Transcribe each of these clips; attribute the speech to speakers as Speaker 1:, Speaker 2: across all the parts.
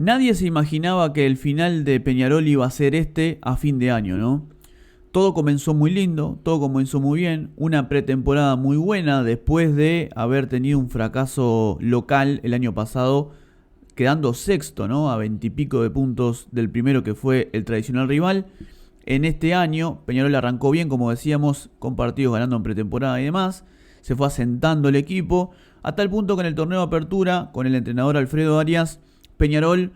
Speaker 1: Nadie se imaginaba que el final de Peñarol iba a ser a fin de año, ¿no? Todo comenzó muy lindo, todo comenzó muy bien, una pretemporada muy buena después de haber tenido un fracaso local el año pasado, quedando sexto, ¿no? A 20 y pico de puntos del primero que fue el tradicional rival. En este año Peñarol arrancó bien, como decíamos, con partidos ganando en pretemporada y demás. Se fue asentando el equipo, a tal punto que en el torneo de apertura, con el entrenador Alfredo Arias, Peñarol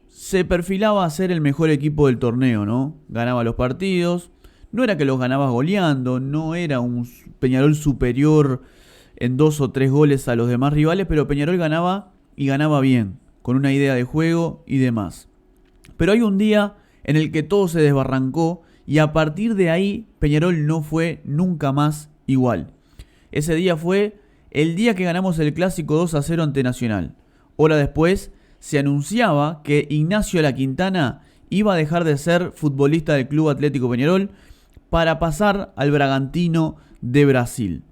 Speaker 1: se perfilaba a ser el mejor equipo del torneo, ¿no? Ganaba los partidos, no era que los ganabas goleando, no era un Peñarol superior en 2 o 3 goles a los demás rivales, pero Peñarol ganaba y ganaba bien, con una idea de juego y demás. Pero hay un día en el que todo se desbarrancó y a partir de ahí Peñarol no fue nunca más igual. Ese día fue el día que ganamos el clásico 2-0 ante Nacional. Hora después se anunciaba que Ignacio La Quintana iba a dejar de ser futbolista del Club Atlético Peñarol para pasar al Bragantino de Brasil.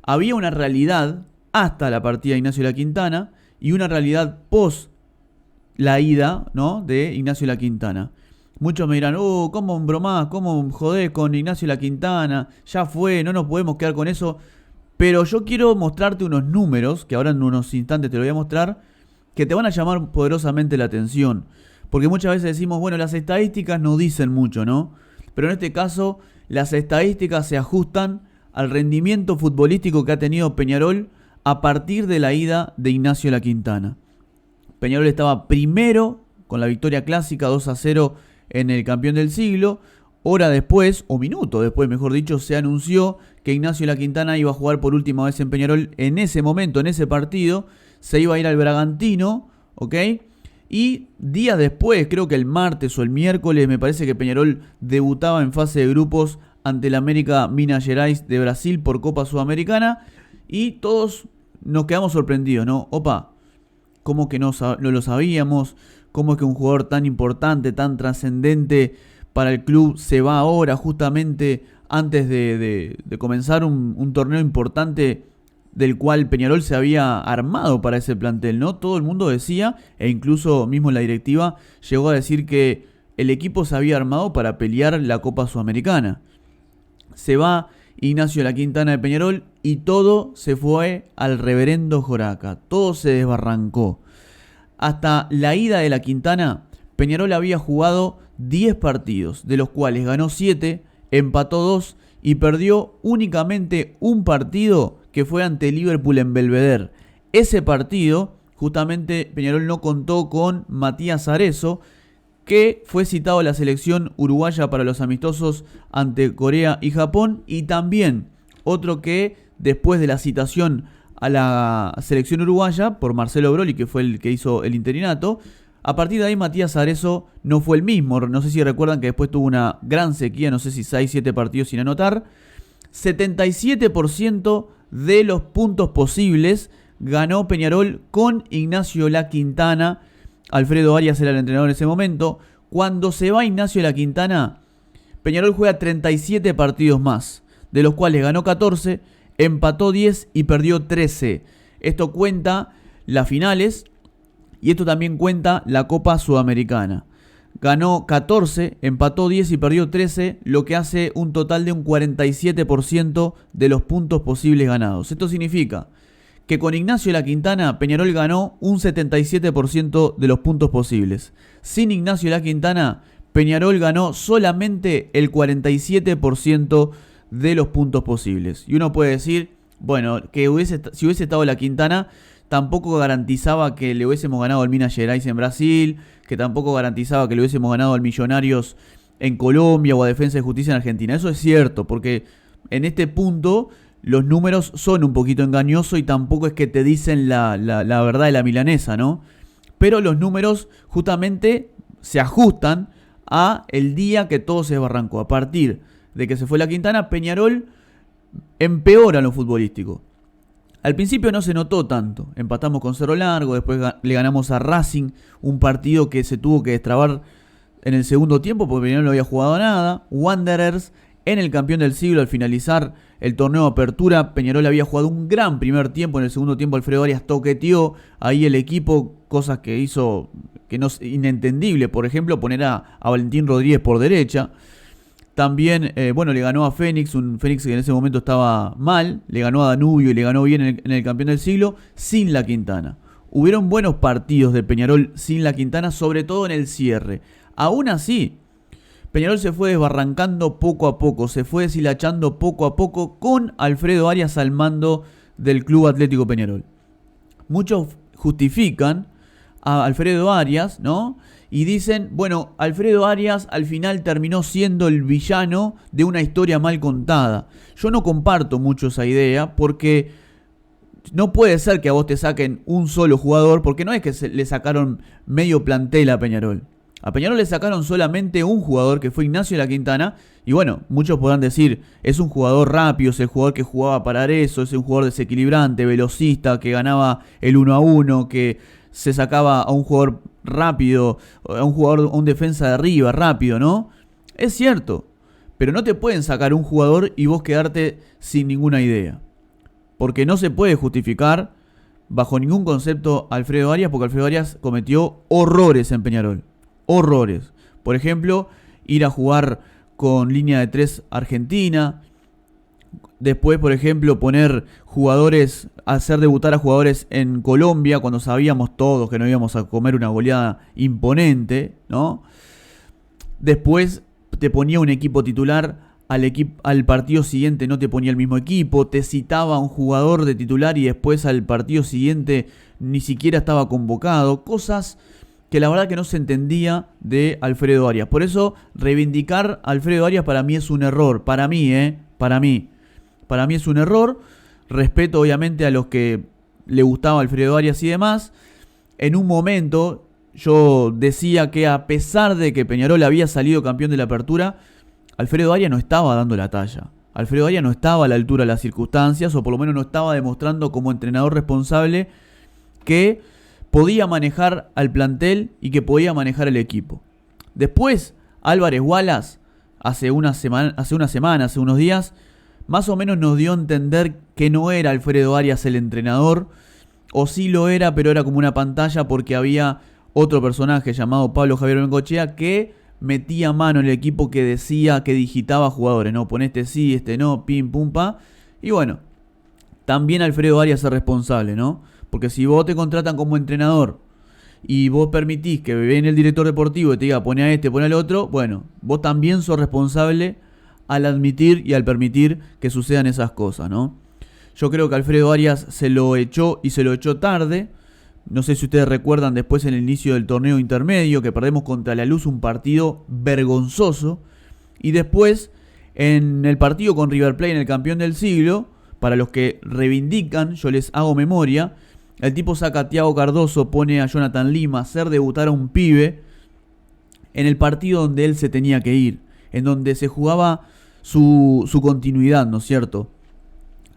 Speaker 1: Había una realidad hasta la partida de Ignacio La Quintana y una realidad post la ida, ¿no?, de Ignacio La Quintana. Muchos me dirán, ¿cómo bromás? ¿Cómo jodés con Ignacio La Quintana? Ya fue, no nos podemos quedar con eso. Pero yo quiero mostrarte unos números, que ahora en unos instantes te lo voy a mostrar, que te van a llamar poderosamente la atención. Porque muchas veces decimos, bueno, las estadísticas no dicen mucho, ¿no? Pero en este caso, las estadísticas se ajustan al rendimiento futbolístico que ha tenido Peñarol a partir de la ida de Ignacio La Quintana. Peñarol estaba primero con la victoria clásica 2-0 en el campeón del siglo. Hora después, o minuto después mejor dicho, se anunció que Ignacio La Quintana iba a jugar por última vez en Peñarol en ese momento, en ese partido. Se iba a ir al Bragantino, ¿ok? Y días después, creo que el martes o el miércoles, me parece que Peñarol debutaba en fase de grupos ante el América Minas Gerais de Brasil por Copa Sudamericana. Y todos nos quedamos sorprendidos, ¿no? Opa, ¿cómo que no lo sabíamos? ¿Cómo es que un jugador tan importante, tan trascendente para el club se va ahora justamente antes de comenzar un torneo importante del cual Peñarol se había armado para ese plantel, ¿no? Todo el mundo decía, e incluso mismo la directiva llegó a decir que el equipo se había armado para pelear la Copa Sudamericana. Se va Ignacio La Quintana de Peñarol y todo se fue al reverendo Joraca, todo se desbarrancó. Hasta la ida de La Quintana, Peñarol había jugado 10 partidos, de los cuales ganó 7, empató 2 y perdió únicamente un partido que fue ante Liverpool en Belvedere. Ese partido, justamente Peñarol no contó con Matías Arezo, que fue citado a la selección uruguaya para los amistosos ante Corea y Japón, y también otro que después de la citación a la selección uruguaya por Marcelo Broli, que fue el que hizo el interinato, a partir de ahí Matías Arezo no fue el mismo. No sé si recuerdan que después tuvo una gran sequía, no sé si 6-7 partidos sin anotar. 77% de los puntos posibles ganó Peñarol con Ignacio La Quintana. Alfredo Arias era el entrenador en ese momento. Cuando se va Ignacio La Quintana, Peñarol juega 37 partidos más, de los cuales ganó 14, empató 10 y perdió 13. Esto cuenta las finales y esto también cuenta la Copa Sudamericana. Ganó 14, empató 10 y perdió 13, lo que hace un total de un 47% de los puntos posibles ganados. Esto significa que con Ignacio La Quintana, Peñarol ganó un 77% de los puntos posibles. Sin Ignacio La Quintana, Peñarol ganó solamente el 47% de los puntos posibles. Y uno puede decir, bueno, que si hubiese estado La Quintana, tampoco garantizaba que le hubiésemos ganado al Minas Gerais en Brasil, que tampoco garantizaba que le hubiésemos ganado al Millonarios en Colombia o a Defensa y Justicia en Argentina. Eso es cierto, porque en este punto los números son un poquito engañosos y tampoco es que te dicen la verdad de la milanesa, ¿no? Pero los números justamente se ajustan a el día que todo se desbarrancó. A partir de que se fue La Quintana, Peñarol empeora en lo futbolístico. Al principio no se notó tanto. Empatamos con Cerro Largo, después le ganamos a Racing, un partido que se tuvo que destrabar en el segundo tiempo porque Peñarol no había jugado nada. Wanderers en el campeón del siglo. Al finalizar el torneo de apertura, Peñarol había jugado un gran primer tiempo. En el segundo tiempo Alfredo Arias toqueteó ahí el equipo, cosas que hizo que no es inentendible. Por ejemplo, poner a Valentín Rodríguez por derecha. También, le ganó a Fénix, un Fénix que en ese momento estaba mal. Le ganó a Danubio y le ganó bien en el campeón del siglo, sin La Quintana. Hubieron buenos partidos de Peñarol sin La Quintana, sobre todo en el cierre. Aún así, Peñarol se fue desbarrancando poco a poco, se fue deshilachando poco a poco con Alfredo Arias al mando del Club Atlético Peñarol. Muchos justifican a Alfredo Arias, ¿no? Y dicen, bueno, Alfredo Arias al final terminó siendo el villano de una historia mal contada. Yo no comparto mucho esa idea, porque no puede ser que a vos te saquen un solo jugador, porque no es que le sacaron medio plantel a Peñarol. A Peñarol le sacaron solamente un jugador, que fue Ignacio La Quintana. Y bueno, muchos podrán decir, es un jugador rápido, es el jugador que jugaba para eso, es un jugador desequilibrante, velocista, que ganaba el 1-1, que se sacaba a un jugador rápido, a un defensa de arriba rápido, ¿no? Es cierto, pero no te pueden sacar un jugador y vos quedarte sin ninguna idea. Porque no se puede justificar bajo ningún concepto Alfredo Arias, porque Alfredo Arias cometió horrores en Peñarol. Horrores. Por ejemplo, ir a jugar con línea de 3 Argentina. Después, por ejemplo, poner jugadores, hacer debutar a jugadores en Colombia, cuando sabíamos todos que no íbamos a comer una goleada imponente, ¿no? Después te ponía un equipo titular, al partido siguiente no te ponía el mismo equipo, te citaba a un jugador de titular y después al partido siguiente ni siquiera estaba convocado. Cosas que la verdad que no se entendía de Alfredo Arias. Por eso, reivindicar a Alfredo Arias para mí es un error. Para mí es un error. Respeto obviamente a los que le gustaba Alfredo Arias y demás. En un momento yo decía que, a pesar de que Peñarol había salido campeón de la apertura, Alfredo Arias no estaba dando la talla. Alfredo Arias no estaba a la altura de las circunstancias, o por lo menos no estaba demostrando como entrenador responsable que podía manejar al plantel y que podía manejar el equipo. Después, Álvarez Wallace, hace unos días, más o menos nos dio a entender que no era Alfredo Arias el entrenador, o sí lo era, pero era como una pantalla, porque había otro personaje llamado Pablo Javier Bengochea que metía mano en el equipo, que decía, que digitaba jugadores, ¿no? Pon este sí, este no, pim, pum, pa. Y bueno, también Alfredo Arias es responsable, ¿no? Porque si vos te contratan como entrenador y vos permitís que viene el director deportivo y te diga, pone a este, pone al otro, bueno, vos también sos responsable al admitir y al permitir que sucedan esas cosas, ¿no? Yo creo que Alfredo Arias se lo echó, y se lo echó tarde. No sé si ustedes recuerdan, después en el inicio del torneo intermedio, que perdemos contra La Luz, un partido vergonzoso. Y después, en el partido con River Plate en el campeón del siglo, para los que reivindican, yo les hago memoria, el tipo saca a Thiago Cardoso, pone a Jonathan Lima a hacer debutar a un pibe en el partido donde él se tenía que ir, en donde se jugaba su continuidad, ¿no es cierto?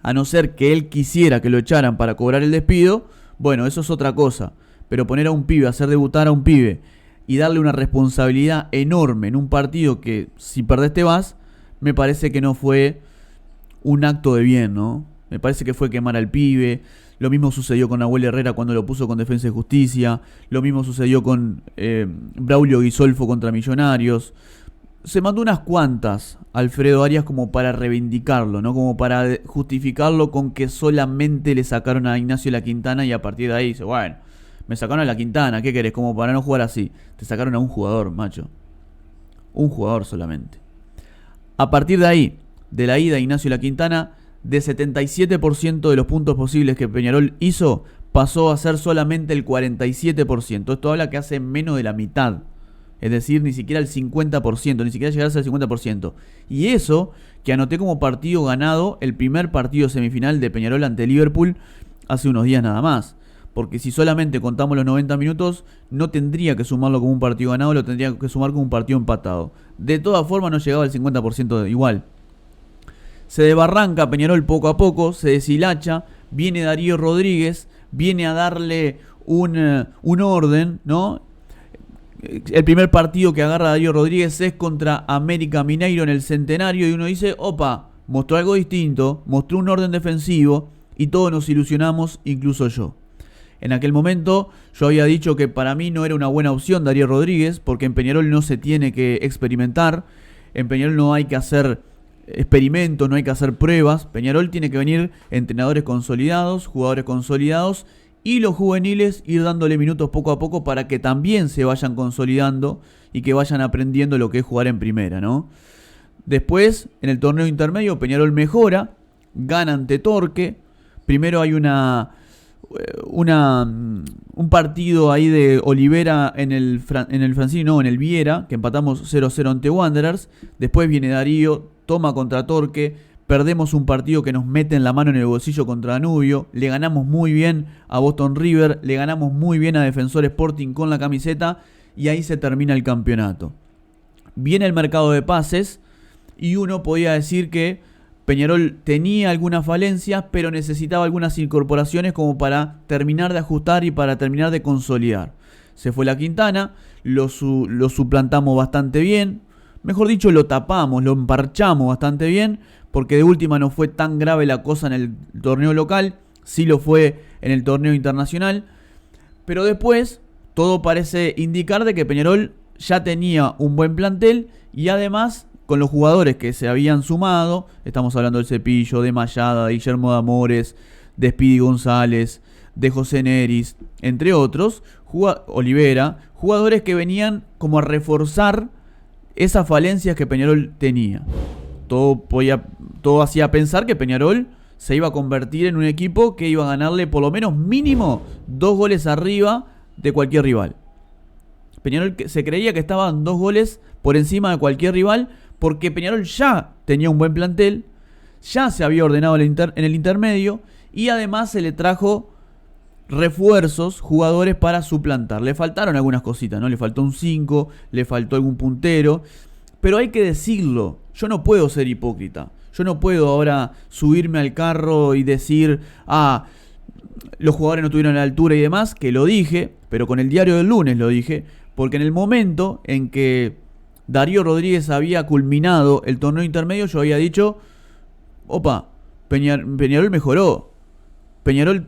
Speaker 1: A no ser que él quisiera que lo echaran para cobrar el despido, bueno, eso es otra cosa. Pero poner a un pibe, hacer debutar a un pibe y darle una responsabilidad enorme en un partido que, si perdés te vas, me parece que no fue un acto de bien, ¿no? Me parece que fue quemar al pibe. Lo mismo sucedió con Nahuel Herrera cuando lo puso con Defensa y Justicia. Lo mismo sucedió con Braulio Guisolfo contra Millonarios. Se mandó unas cuantas Alfredo Arias como para reivindicarlo, ¿no? Como para justificarlo con que solamente le sacaron a Ignacio La Quintana, y a partir de ahí dice, bueno, me sacaron a La Quintana, ¿qué querés? Como para no jugar así. Te sacaron a un jugador, macho. Un jugador solamente. A partir de ahí, de la ida de Ignacio La Quintana, de 77% de los puntos posibles que Peñarol hizo, pasó a ser solamente el 47%. Esto habla que hace menos de la mitad. Es decir, ni siquiera el 50%, ni siquiera llegarse al 50%. Y eso que anoté como partido ganado el primer partido semifinal de Peñarol ante Liverpool hace unos días nada más. Porque si solamente contamos los 90 minutos, no tendría que sumarlo como un partido ganado, lo tendría que sumar como un partido empatado. De todas formas no llegaba al 50% igual. Se desbarranca Peñarol poco a poco, se deshilacha, viene Darío Rodríguez, viene a darle un orden, ¿no? El primer partido que agarra Darío Rodríguez es contra América Mineiro en el Centenario y uno dice, opa, mostró algo distinto, mostró un orden defensivo y todos nos ilusionamos, incluso yo. En aquel momento yo había dicho que para mí no era una buena opción Darío Rodríguez, porque en Peñarol no se tiene que experimentar, en Peñarol no hay que hacer experimentos, no hay que hacer pruebas. Peñarol tiene que venir entrenadores consolidados, jugadores consolidados, y los juveniles ir dándole minutos poco a poco para que también se vayan consolidando y que vayan aprendiendo lo que es jugar en primera, ¿no? Después, en el torneo intermedio, Peñarol mejora, gana ante Torque. Primero hay un partido ahí de Olivera en el Francini, no, en el Viera, que empatamos 0-0 ante Wanderers. Después viene Darío, toma contra Torque. Perdemos un partido que nos mete en la mano en el bolsillo contra Danubio. Le ganamos muy bien a Boston River. Le ganamos muy bien a Defensor Sporting con la camiseta. Y ahí se termina el campeonato. Viene el mercado de pases. Y uno podía decir que Peñarol tenía algunas falencias, pero necesitaba algunas incorporaciones como para terminar de ajustar y para terminar de consolidar. Se fue la Quintana. Lo suplantamos bastante bien. Mejor dicho, lo tapamos, lo emparchamos bastante bien. Porque de última no fue tan grave la cosa en el torneo local, sí lo fue en el torneo internacional, pero después todo parece indicar de que Peñarol ya tenía un buen plantel y además con los jugadores que se habían sumado, estamos hablando del Cepillo, de Mayada, de Guillermo de Amores, de Speedy González, de José Neris, entre otros, Olivera, jugadores que venían como a reforzar esas falencias que Peñarol tenía. Todo hacía pensar que Peñarol se iba a convertir en un equipo que iba a ganarle por lo menos mínimo 2 goles arriba de cualquier rival. Peñarol se creía que estaban 2 goles por encima de cualquier rival porque Peñarol ya tenía un buen plantel, ya se había ordenado en el intermedio y además se le trajo refuerzos, jugadores para suplantar. Le faltaron algunas cositas, ¿no? Le faltó un 5, le faltó algún puntero, pero hay que decirlo. Yo no puedo ser hipócrita. Yo no puedo ahora subirme al carro y decir, los jugadores no tuvieron la altura y demás, que lo dije, pero con el diario del lunes lo dije, porque en el momento en que Darío Rodríguez había culminado el torneo intermedio, yo había dicho, opa, Peñarol mejoró. Peñarol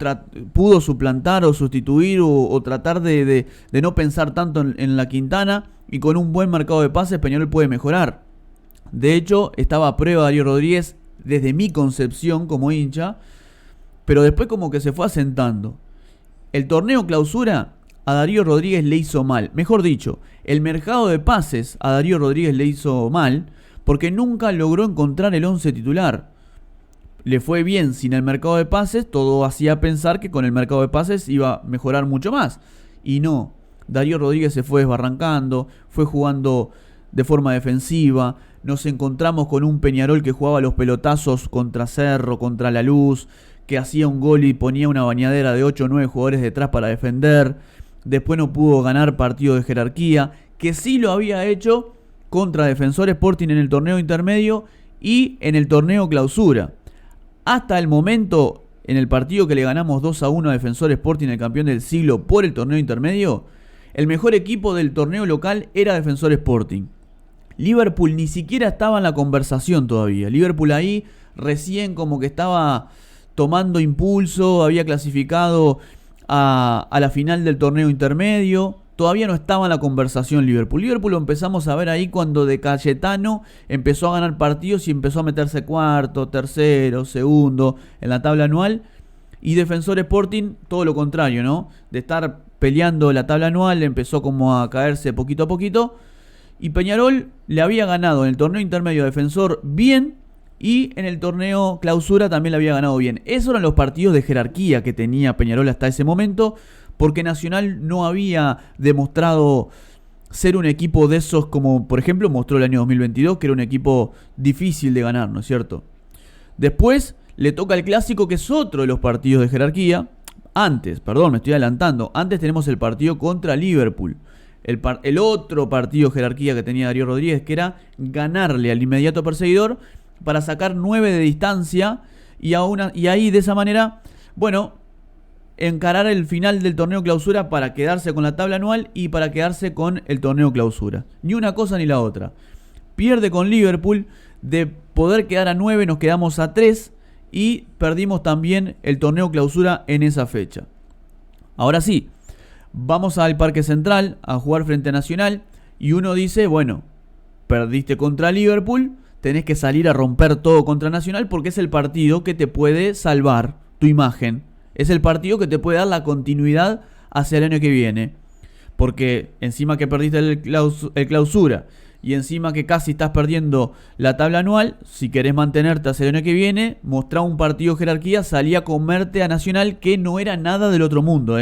Speaker 1: pudo suplantar o sustituir o tratar de no pensar tanto en la Quintana, y con un buen mercado de pases Peñarol puede mejorar. De hecho, estaba a prueba Darío Rodríguez desde mi concepción como hincha, pero después como que se fue asentando. El torneo clausura a Darío Rodríguez le hizo mal. Mejor dicho, el mercado de pases a Darío Rodríguez le hizo mal porque nunca logró encontrar el 11 titular. Le fue bien sin el mercado de pases, todo hacía pensar que con el mercado de pases iba a mejorar mucho más. Y no, Darío Rodríguez se fue desbarrancando, fue jugando de forma defensiva. Nos encontramos con un Peñarol que jugaba los pelotazos contra Cerro, contra La Luz, que hacía un gol y ponía una bañadera de 8 o 9 jugadores detrás para defender. Después no pudo ganar partido de jerarquía, que sí lo había hecho contra Defensor Sporting en el torneo intermedio y en el torneo clausura. Hasta el momento, en el partido que le ganamos 2-1 a Defensor Sporting, el campeón del siglo, por el torneo intermedio, el mejor equipo del torneo local era Defensor Sporting. Liverpool ni siquiera estaba en la conversación todavía. Liverpool ahí recién como que estaba tomando impulso, había clasificado a la final del torneo intermedio. Todavía no estaba en la conversación Liverpool. Liverpool lo empezamos a ver ahí cuando De Cayetano empezó a ganar partidos y empezó a meterse cuarto, tercero, segundo en la tabla anual. Y Defensor Sporting, todo lo contrario, ¿no? De estar peleando la tabla anual, empezó como a caerse poquito a poquito. Y Peñarol le había ganado en el torneo intermedio a Defensor bien y en el torneo clausura también le había ganado bien. Esos eran los partidos de jerarquía que tenía Peñarol hasta ese momento, porque Nacional no había demostrado ser un equipo de esos como, por ejemplo, mostró el año 2022, que era un equipo difícil de ganar, ¿no es cierto? Después le toca el Clásico, que es otro de los partidos de jerarquía. Antes tenemos el partido contra Liverpool. El otro partido de jerarquía que tenía Darío Rodríguez, que era ganarle al inmediato perseguidor para sacar 9 de distancia y ahí de esa manera, bueno, encarar el final del torneo clausura para quedarse con la tabla anual y para quedarse con el torneo clausura. Ni una cosa ni la otra. Pierde con Liverpool, de poder quedar a 9 nos quedamos a 3 y perdimos también el torneo clausura en esa fecha. Ahora sí, vamos al Parque Central a jugar frente a Nacional y uno dice, bueno, perdiste contra Liverpool, tenés que salir a romper todo contra Nacional porque es el partido que te puede salvar tu imagen. Es el partido que te puede dar la continuidad hacia el año que viene. Porque encima que perdiste el clausura y encima que casi estás perdiendo la tabla anual, si querés mantenerte hacia el año que viene, mostrar un partido de jerarquía, salí a comerte a Nacional, que no era nada del otro mundo.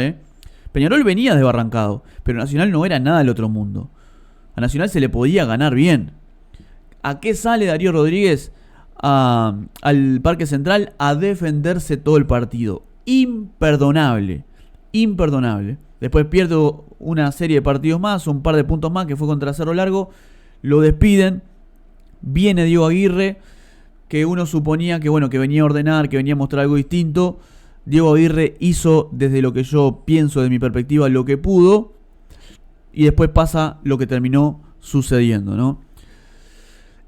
Speaker 1: Peñarol venía desbarrancado, pero Nacional no era nada del otro mundo. A Nacional se le podía ganar bien. ¿A qué sale Darío Rodríguez al Parque Central? A defenderse todo el partido. Imperdonable. Imperdonable. Después pierde una serie de partidos más, un par de puntos más, que fue contra Cerro Largo. Lo despiden. Viene Diego Aguirre, que uno suponía que, bueno, que venía a ordenar, que venía a mostrar algo distinto. Diego Aguirre hizo, desde lo que yo pienso, de mi perspectiva, lo que pudo. Y después pasa lo que terminó sucediendo, ¿no?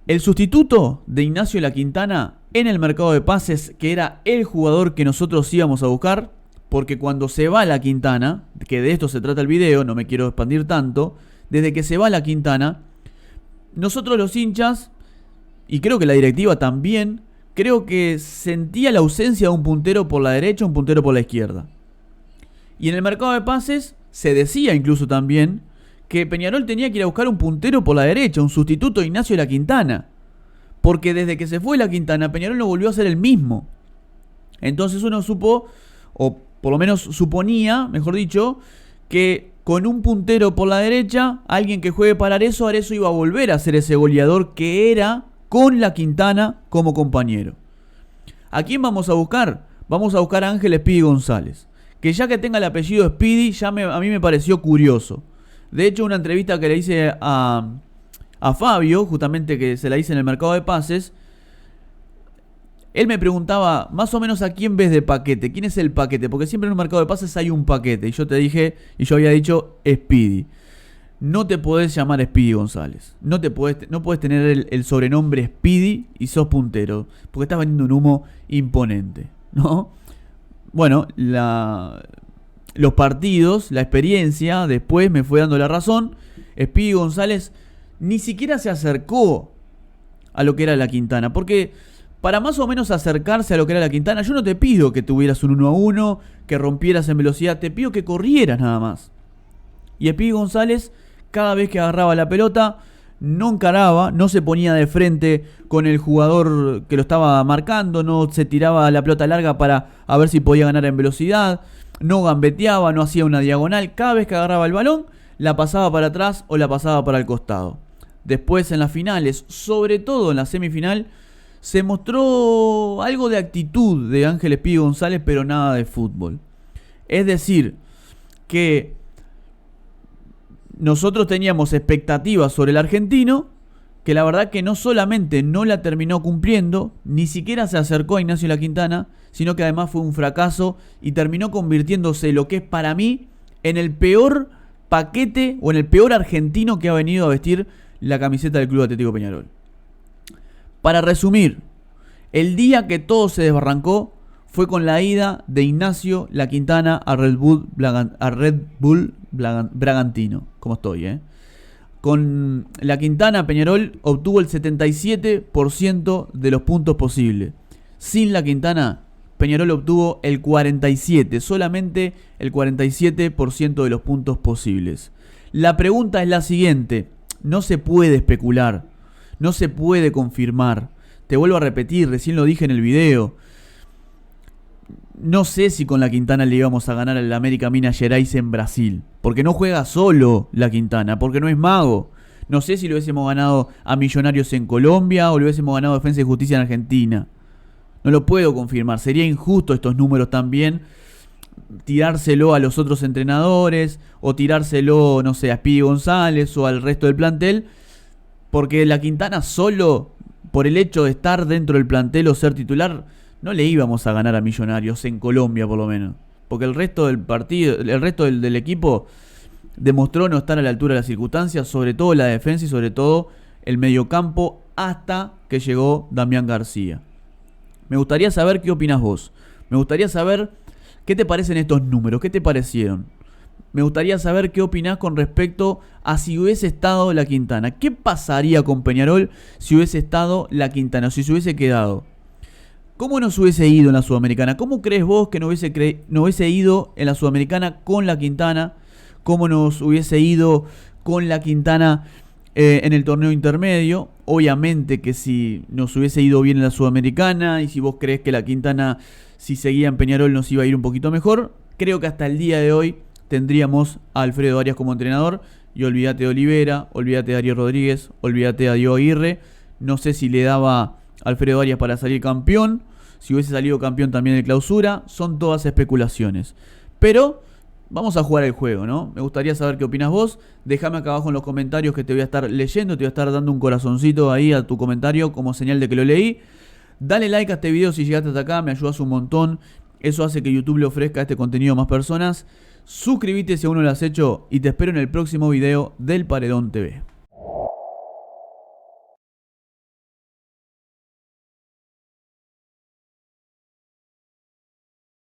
Speaker 1: El sustituto de Ignacio La Quintana en el mercado de pases, que era el jugador que nosotros íbamos a buscar, porque cuando se va La Quintana, que de esto se trata el video, no me quiero expandir tanto, desde que se va La Quintana, nosotros los hinchas, y creo que la directiva también, creo que sentía la ausencia de un puntero por la derecha, un puntero por la izquierda. Y en el mercado de pases se decía incluso también que Peñarol tenía que ir a buscar un puntero por la derecha, un sustituto de Ignacio La Quintana. Porque desde que se fue La Quintana, Peñarol no volvió a ser el mismo. Entonces uno supo, o por lo menos suponía, mejor dicho, que con un puntero por la derecha, alguien que juegue para Arezzo iba a volver a ser ese goleador que era con La Quintana como compañero. ¿A quién vamos a buscar? Vamos a buscar a Ángel Speedy González. Que ya que tenga el apellido Speedy, a mí me pareció curioso. De hecho, una entrevista que le hice a Fabio, justamente que se la hice en el mercado de pases, él me preguntaba más o menos a quién ves de paquete, quién es el paquete, porque siempre en un mercado de pases hay un paquete, y yo te dije, y yo había dicho Speedy. No te podés llamar Speedy González, no podés tener el sobrenombre Speedy y sos puntero, porque estás vendiendo un humo imponente, ¿no? Bueno, los partidos, la experiencia, después me fue dando la razón. Speedy González ni siquiera se acercó a lo que era La Quintana, porque para más o menos acercarse a lo que era La Quintana, yo no te pido que tuvieras un 1-1, que rompieras en velocidad, te pido que corrieras nada más. Y Speedy González, cada vez que agarraba la pelota, no encaraba, no se ponía de frente con el jugador que lo estaba marcando, no se tiraba la pelota larga para a ver si podía ganar en velocidad, no gambeteaba, no hacía una diagonal. Cada vez que agarraba el balón, la pasaba para atrás o la pasaba para el costado. Después en las finales, sobre todo en la semifinal, se mostró algo de actitud de Ángel Speedy González, pero nada de fútbol. Es decir, que nosotros teníamos expectativas sobre el argentino, que la verdad que no solamente no la terminó cumpliendo, ni siquiera se acercó a Ignacio La Quintana, sino que además fue un fracaso y terminó convirtiéndose, lo que es para mí, en el peor paquete o en el peor argentino que ha venido a vestir la camiseta del Club Atlético Peñarol. Para resumir, el día que todo se desbarrancó fue con la ida de Ignacio La Quintana a Red Bull Bragantino. Como estoy, Con La Quintana, Peñarol obtuvo el 77% de los puntos posibles. Sin La Quintana, Peñarol obtuvo el 47%, solamente el 47% de los puntos posibles. La pregunta es la siguiente: no se puede especular, no se puede confirmar. Te vuelvo a repetir, recién lo dije en el video. No sé si con La Quintana le íbamos a ganar al América Minas Gerais en Brasil, porque no juega solo La Quintana, porque no es mago. No sé si lo hubiésemos ganado a Millonarios en Colombia o lo hubiésemos ganado a Defensa y Justicia en Argentina. No lo puedo confirmar. Sería injusto estos números también, tirárselo a los otros entrenadores o tirárselo, no sé, a Speedy González o al resto del plantel, porque La Quintana solo, por el hecho de estar dentro del plantel o ser titular, no le íbamos a ganar a Millonarios en Colombia por lo menos. porque el resto del partido, el resto del equipo demostró no estar a la altura de las circunstancias, sobre todo la defensa y sobre todo el mediocampo, hasta que llegó Damián García. Me gustaría saber qué opinas vos. Me gustaría saber qué te parecen estos números, qué te parecieron. Me gustaría saber qué opinás con respecto a si hubiese estado la Quintana. ¿Qué pasaría con Peñarol si hubiese estado la Quintana, si se hubiese quedado? ¿Cómo nos hubiese ido en la Sudamericana? ¿Cómo crees vos que no hubiese ido en la Sudamericana con la Quintana? ¿Cómo nos hubiese ido con la Quintana en el torneo intermedio? Obviamente que si nos hubiese ido bien en la Sudamericana y si vos crees que la Quintana, si seguía en Peñarol, nos iba a ir un poquito mejor, creo que hasta el día de hoy tendríamos a Alfredo Arias como entrenador. Y olvídate de Olivera, olvídate de Ariel Rodríguez, olvídate de Diego Aguirre. No sé si le daba a Alfredo Arias para salir campeón, si hubiese salido campeón también de clausura. Son todas especulaciones, pero vamos a jugar el juego, ¿no? Me gustaría saber qué opinas vos. Déjame acá abajo en los comentarios, que te voy a estar leyendo, te voy a estar dando un corazoncito ahí a tu comentario como señal de que lo leí. Dale like a este video si llegaste hasta acá, me ayudas un montón. Eso hace que YouTube le ofrezca este contenido a más personas. Suscríbete si aún no lo has hecho y te espero en el próximo video del Paredón TV.